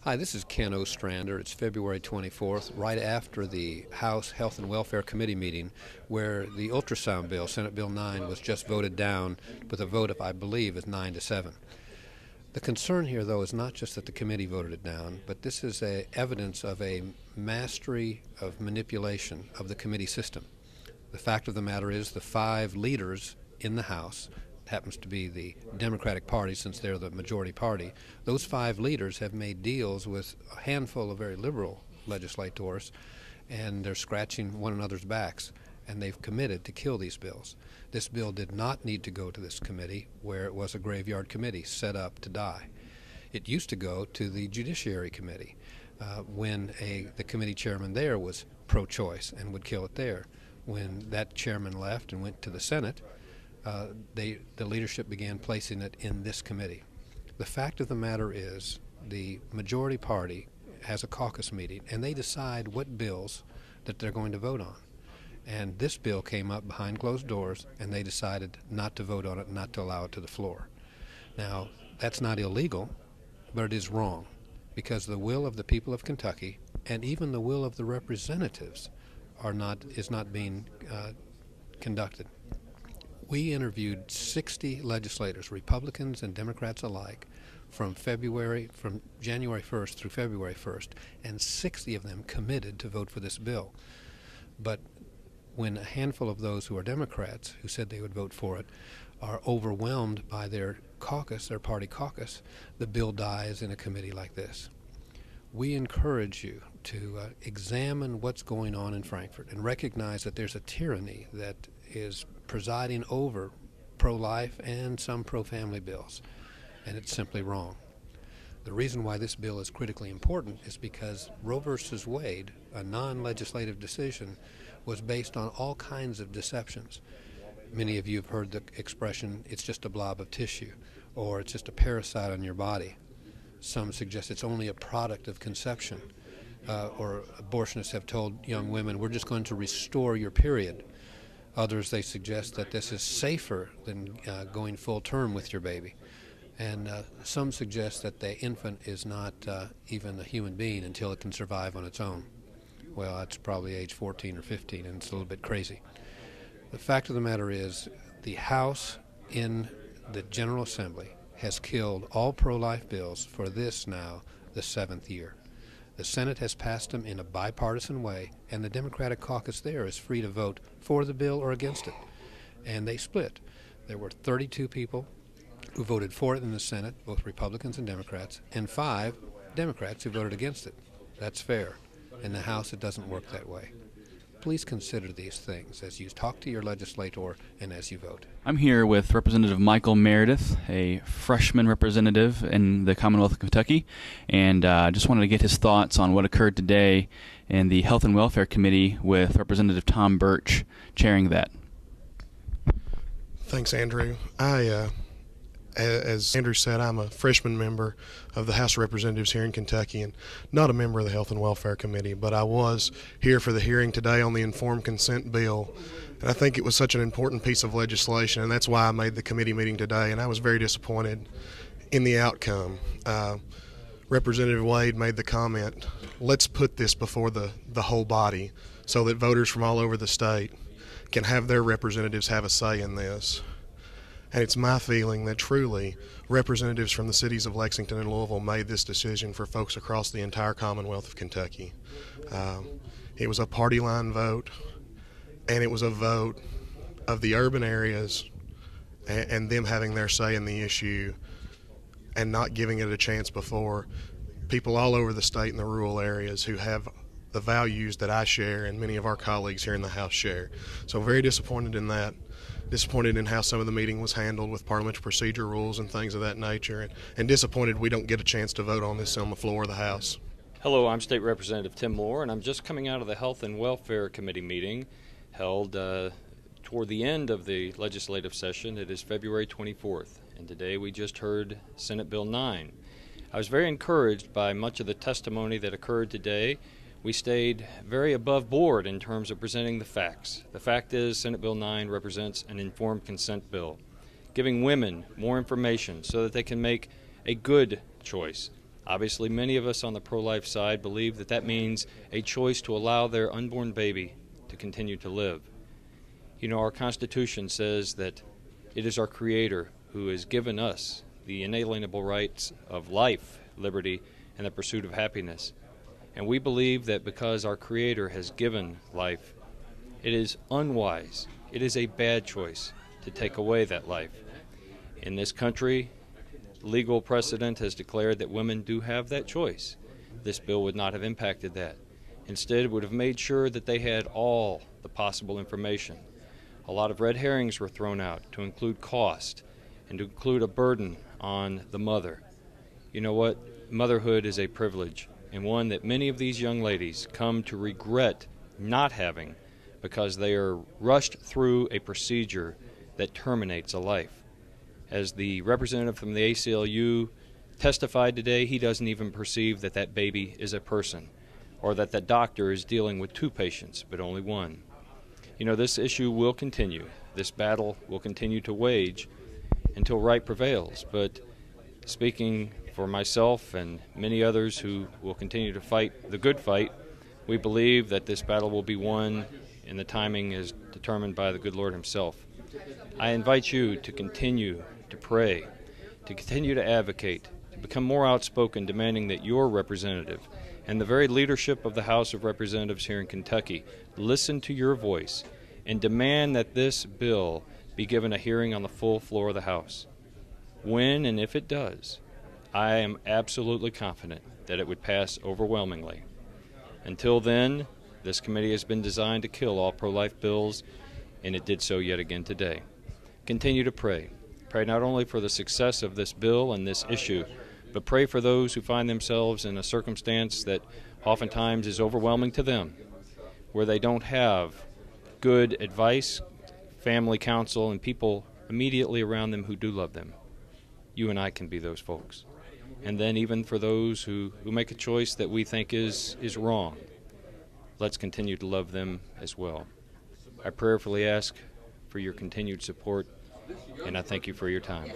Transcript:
Hi, this is Ken Ostrander. It's February 24th, right after the House Health and Welfare Committee meeting, where the ultrasound bill, Senate Bill 9, was just voted down with a vote of, I believe, is 9-7. The concern here, though, is not just that the committee voted it down, but this is evidence of a mastery of manipulation of the committee system. The fact of the matter is the 5 leaders in the House, happens to be the Democratic Party since they're the majority party, those 5 leaders have made deals with a handful of very liberal legislators, and they're scratching one another's backs, and they've committed to kill these bills. This bill did not need to go to this committee, where it was a graveyard committee set up to die. It used to go to the Judiciary Committee when the committee chairman there was pro-choice and would kill it there. When that chairman left and went to the Senate, the leadership began placing it in this committee. The fact of the matter is the majority party has a caucus meeting, and they decide what bills that they're going to vote on. And this bill came up behind closed doors, and they decided not to vote on it, not to allow it to the floor. Now, that's not illegal, but it is wrong, because the will of the people of Kentucky and even the will of the representatives is not being conducted. We interviewed 60 legislators, Republicans and Democrats alike, from January 1st through February 1st, and 60 of them committed to vote for this bill. But when a handful of those who are Democrats, who said they would vote for it, are overwhelmed by their party caucus, the bill dies in a committee like this. We encourage you to examine what's going on in Frankfort and recognize that there's a tyranny that is presiding over pro-life and some pro-family bills, and it's simply wrong. The reason why this bill is critically important is because Roe versus Wade, a non-legislative decision, was based on all kinds of deceptions. Many of you have heard the expression, it's just a blob of tissue, or it's just a parasite on your body. Some suggest it's only a product of conception, or abortionists have told young women, we're just going to restore your period. Others, they suggest that this is safer than going full term with your baby. And some suggest that the infant is not even a human being until it can survive on its own. Well, that's probably age 14 or 15, and it's a little bit crazy. The fact of the matter is the House in the General Assembly has killed all pro-life bills for this now, the 7th year. The Senate has passed them in a bipartisan way, and the Democratic caucus there is free to vote for the bill or against it. And they split. There were 32 people who voted for it in the Senate, both Republicans and Democrats, and 5 Democrats who voted against it. That's fair. In the House, it doesn't work that way. Please consider these things as you talk to your legislator and as you vote. I'm here with Representative Michael Meredith, a freshman representative in the Commonwealth of Kentucky, and just wanted to get his thoughts on what occurred today in the Health and Welfare Committee with Representative Tom Birch chairing that. Thanks, Andrew. As Andrew said, I'm a freshman member of the House of Representatives here in Kentucky and not a member of the Health and Welfare Committee, but I was here for the hearing today on the informed consent bill, and I think it was such an important piece of legislation, and that's why I made the committee meeting today, and I was very disappointed in the outcome. Representative Wade made the comment, let's put this before the whole body so that voters from all over the state can have their representatives have a say in this. And it's my feeling that truly representatives from the cities of Lexington and Louisville made this decision for folks across the entire Commonwealth of Kentucky. It was a party line vote, and it was a vote of the urban areas and them having their say in the issue and not giving it a chance before people all over the state in the rural areas who have the values that I share and many of our colleagues here in the House share. So very disappointed in that. Disappointed in how some of the meeting was handled with parliamentary procedure rules and things of that nature, and disappointed we don't get a chance to vote on this on the floor of the House. Hello, I'm State Representative Tim Moore, and I'm just coming out of the Health and Welfare Committee meeting held toward the end of the legislative session. It is February 24th, and today we just heard Senate Bill 9. I was very encouraged by much of the testimony that occurred today. We stayed very above board in terms of presenting the facts. The fact is Senate Bill 9 represents an informed consent bill, giving women more information so that they can make a good choice. Obviously, many of us on the pro-life side believe that that means a choice to allow their unborn baby to continue to live. You know, our Constitution says that it is our Creator who has given us the inalienable rights of life, liberty, and the pursuit of happiness. And we believe that because our Creator has given life, it is unwise, it is a bad choice to take away that life. In this country, legal precedent has declared that women do have that choice. This bill would not have impacted that. Instead, it would have made sure that they had all the possible information. A lot of red herrings were thrown out to include cost and to include a burden on the mother. You know what? Motherhood is a privilege, and one that many of these young ladies come to regret not having because they are rushed through a procedure that terminates a life. As the representative from the ACLU testified today, he doesn't even perceive that that baby is a person, or that the doctor is dealing with two patients, but only one. You know, this issue will continue. This battle will continue to wage until right prevails. But speaking for myself and many others who will continue to fight the good fight, we believe that this battle will be won, and the timing is determined by the good Lord Himself. I invite you to continue to pray, to continue to advocate, to become more outspoken, demanding that your representative and the very leadership of the House of Representatives here in Kentucky listen to your voice and demand that this bill be given a hearing on the full floor of the House. When and if it does, I am absolutely confident that it would pass overwhelmingly. Until then, this committee has been designed to kill all pro-life bills, and it did so yet again today. Continue to pray. Pray not only for the success of this bill and this issue, but pray for those who find themselves in a circumstance that oftentimes is overwhelming to them, where they don't have good advice, family counsel, and people immediately around them who do love them. You and I can be those folks. And then even for those who make a choice that we think is wrong, let's continue to love them as well. I prayerfully ask for your continued support, and I thank you for your time.